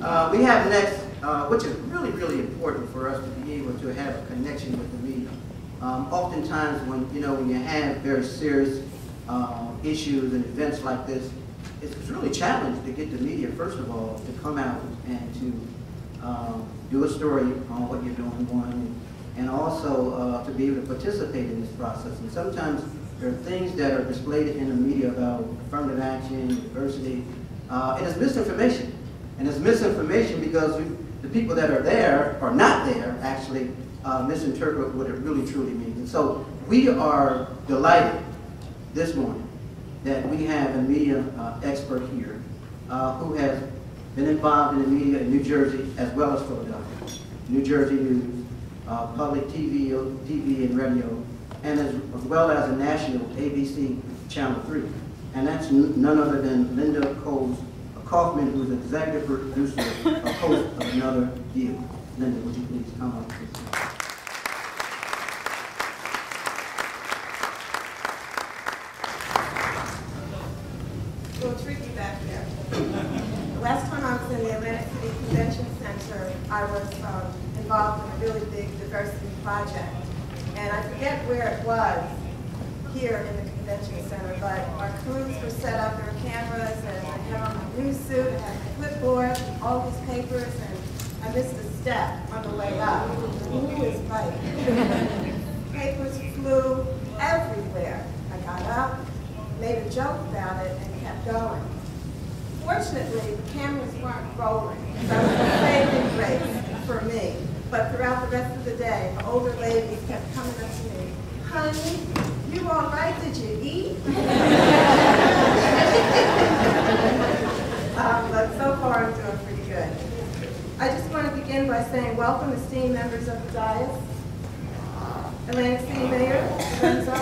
We have next, which is really, really important for us to be able to have a connection with the media. Oftentimes when you have very serious issues and events like this, it's really challenging to get the media, first of all, to come out and to do a story on what you're doing, one, and also to be able to participate in this process. And sometimes there are things that are displayed in the media about affirmative action, diversity, and it's misinformation. And it's misinformation because the people that are there or not there actually misinterpret what it really truly means. And so we are delighted this morning that we have a media expert here who has been involved in the media in New Jersey as well as Philadelphia. New Jersey News, Public TV and radio, and as well as a national ABC Channel 3. And that's none other than Linda Coles-Kauffman, who's executive producer of Host of Another View. Linda, would you please come up? Well, tricky back there. The last time I was in the Atlantic City Convention Center, I was involved in a really big diversity project. And I forget where it was here in the convention center, but our crews were set up, there were cameras, and I had on my news suit, I had my clipboard, and all these papers, and I missed a step on the way up. Who was right? Papers flew everywhere. I got up, made a joke about it, and kept going. Fortunately, the cameras weren't rolling, so it was a saving grace for me. But throughout the rest of the day, the older ladies kept coming up to me, "Honey, you all right? Did you eat?" But so far, I'm doing pretty good. I just want to begin by saying welcome, esteemed members of the dais, Atlantic City Mayor Lorenzo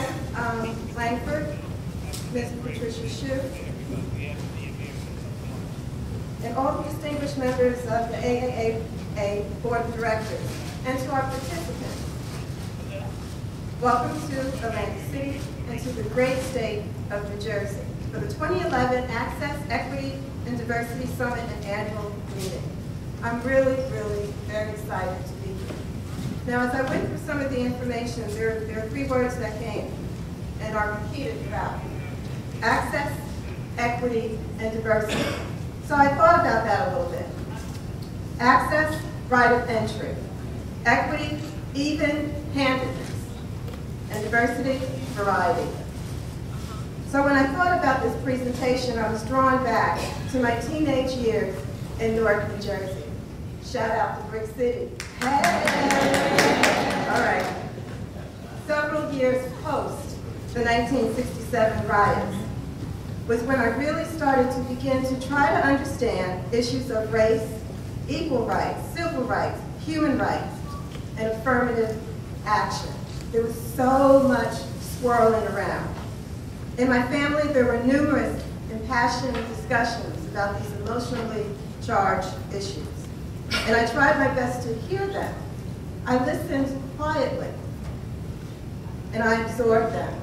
Langford, Ms. Patricia Shiu, and all the distinguished members of the AAAA Board of Directors, and to our participants. Welcome to Atlantic City and to the great state of New Jersey for the 2011 Access, Equity, and Diversity Summit and Annual Meeting. I'm really, really very excited to be here. Now, as I went through some of the information, there are three words that came and are repeated throughout. Access, equity, and diversity. So I thought about that a little bit. Access, right of entry. Equity, even-handedness. And diversity, variety. So when I thought about this presentation, I was drawn back to my teenage years in Newark, New Jersey. Shout out to Brick City. Hey! All right. Several years post the 1967 riots was when I really started to begin to try to understand issues of race, equal rights, civil rights, human rights, and affirmative action. There was so much swirling around. In my family, there were numerous impassioned discussions about these emotionally charged issues. And I tried my best to hear them. I listened quietly, and I absorbed them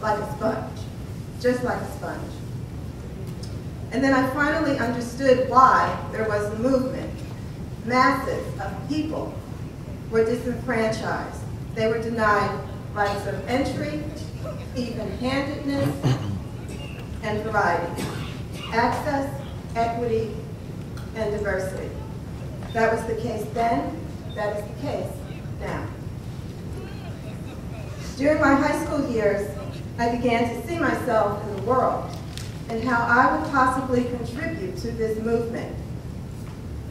like a sponge, just like a sponge. And then I finally understood why there was a movement. Masses of people were disenfranchised. They were denied rights of entry, even-handedness, and variety. Access, equity, and diversity. That was the case then, that is the case now. During my high school years, I began to see myself in the world and how I would possibly contribute to this movement.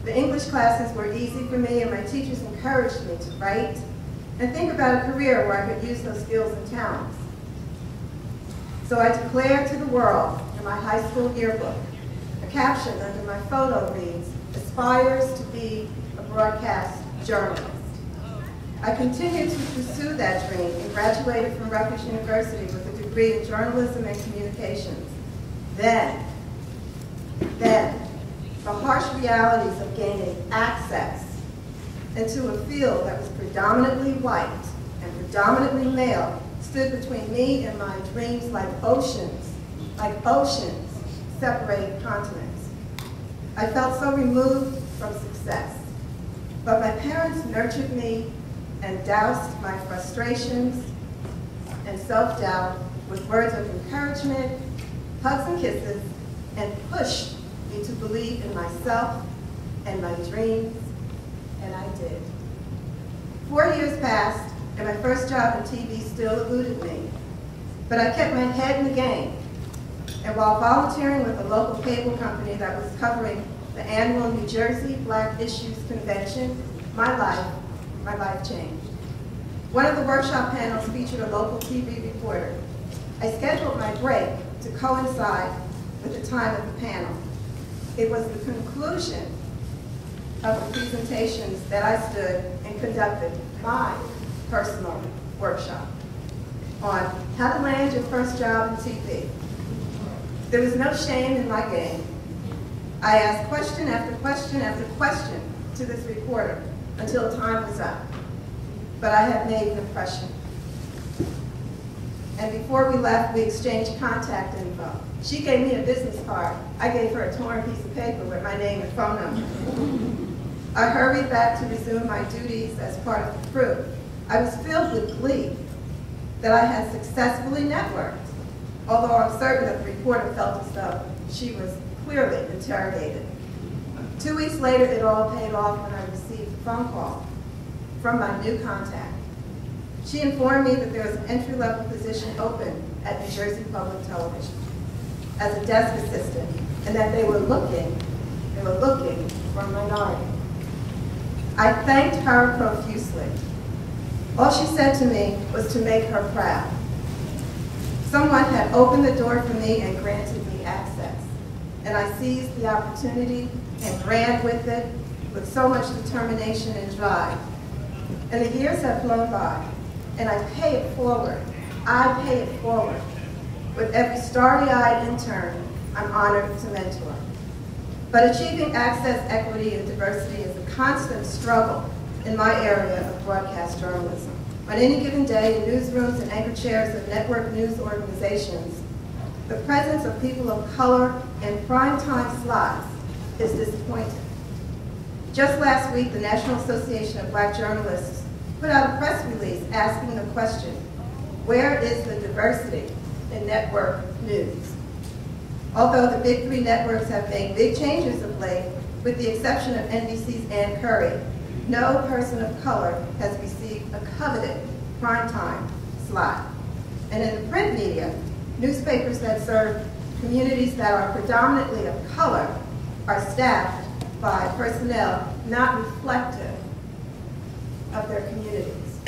The English classes were easy for me, and my teachers encouraged me to write and think about a career where I could use those skills and talents. So I declared to the world in my high school yearbook, a caption under my photo reads, "Aspires to be a broadcast journalist." I continued to pursue that dream and graduated from Rutgers University with a degree in journalism and communications. Then, the harsh realities of gaining access into a field that was predominantly white and predominantly male stood between me and my dreams like oceans separating continents. I felt so removed from success. But my parents nurtured me and doused my frustrations and self-doubt with words of encouragement, hugs and kisses, and pushed me to believe in myself and my dreams, and I did. 4 years passed, and my first job in TV still eluded me. But I kept my head in the game. And while volunteering with a local cable company that was covering the annual New Jersey Black Issues Convention, my life changed. One of the workshop panels featured a local TV reporter. I scheduled my break to coincide with the time of the panel. It was the conclusion of the presentations that I stood and conducted my personal workshop on how to land your first job in TV. There was no shame in my game. I asked question after question after question to this reporter until time was up. But I had made an impression. And before we left, we exchanged contact info. She gave me a business card. I gave her a torn piece of paper with my name and phone number. I hurried back to resume my duties as part of the crew. I was filled with glee that I had successfully networked, although I'm certain that the reporter felt as though she was clearly interrogated. 2 weeks later, it all paid off when I received a phone call from my new contact. She informed me that there was an entry-level position open at New Jersey Public Television as a desk assistant, and that they were looking for a minority. I thanked her profusely. All she said to me was to make her proud. Someone had opened the door for me and granted me access, and I seized the opportunity and ran with it with so much determination and drive. And the years have flown by, and I pay it forward. I pay it forward. With every starry-eyed intern I'm honored to mentor. But achieving access, equity, and diversity is a constant struggle in my area of broadcast journalism. On any given day, in newsrooms and anchor chairs of network news organizations, the presence of people of color in primetime slots is disappointing. Just last week, the National Association of Black Journalists put out a press release asking the question, where is the diversity in network news? Although the big three networks have made big changes of late, with the exception of NBC's Ann Curry, no person of color has received a coveted primetime slot. And in the print media, newspapers that serve communities that are predominantly of color are staffed by personnel not reflective of their communities.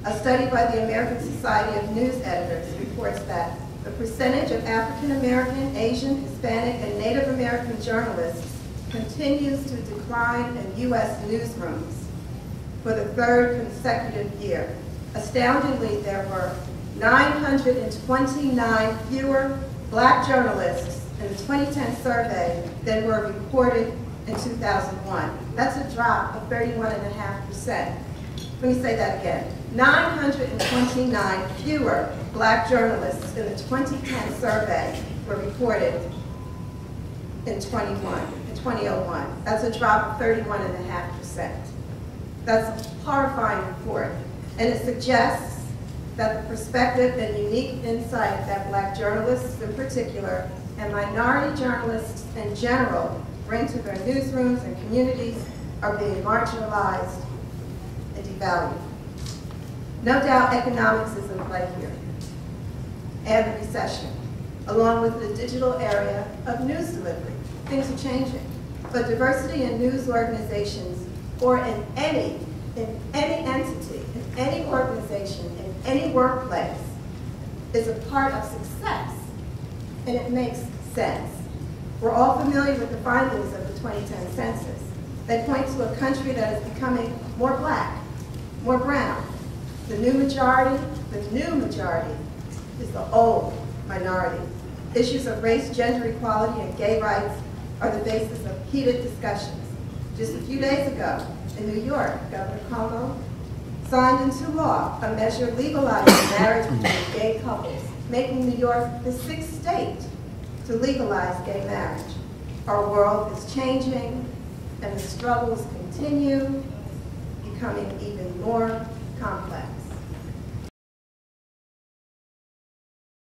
A study by the American Society of News Editors reports that the percentage of African American, Asian, Hispanic, and Native American journalists continues to decline in U.S. newsrooms for the third consecutive year. Astoundingly, there were 929 fewer black journalists in the 2010 survey than were reported in 2001. That's a drop of 31.5%. Let me say that again. 929 fewer black journalists in the 2010 survey were reported in 2001. That's a drop of 31.5%. That's a horrifying report, and it suggests that the perspective and unique insight that black journalists in particular and minority journalists in general bring to their newsrooms and communities are being marginalized and devalued. No doubt economics is in play here, and the recession, along with the digital area of news delivery. Things are changing, but diversity in news organizations or in any entity, in any organization, in any workplace is a part of success, and it makes sense. We're all familiar with the findings of the 2010 census. They point to a country that is becoming more black, more brown. The new majority is the old minority. Issues of race, gender equality, and gay rights are the basis of heated discussions. Just a few days ago, in New York, Governor Cuomo signed into law a measure legalizing marriage between gay couples, making New York the 6th state to legalize gay marriage. Our world is changing, and the struggles continue, becoming even more complex.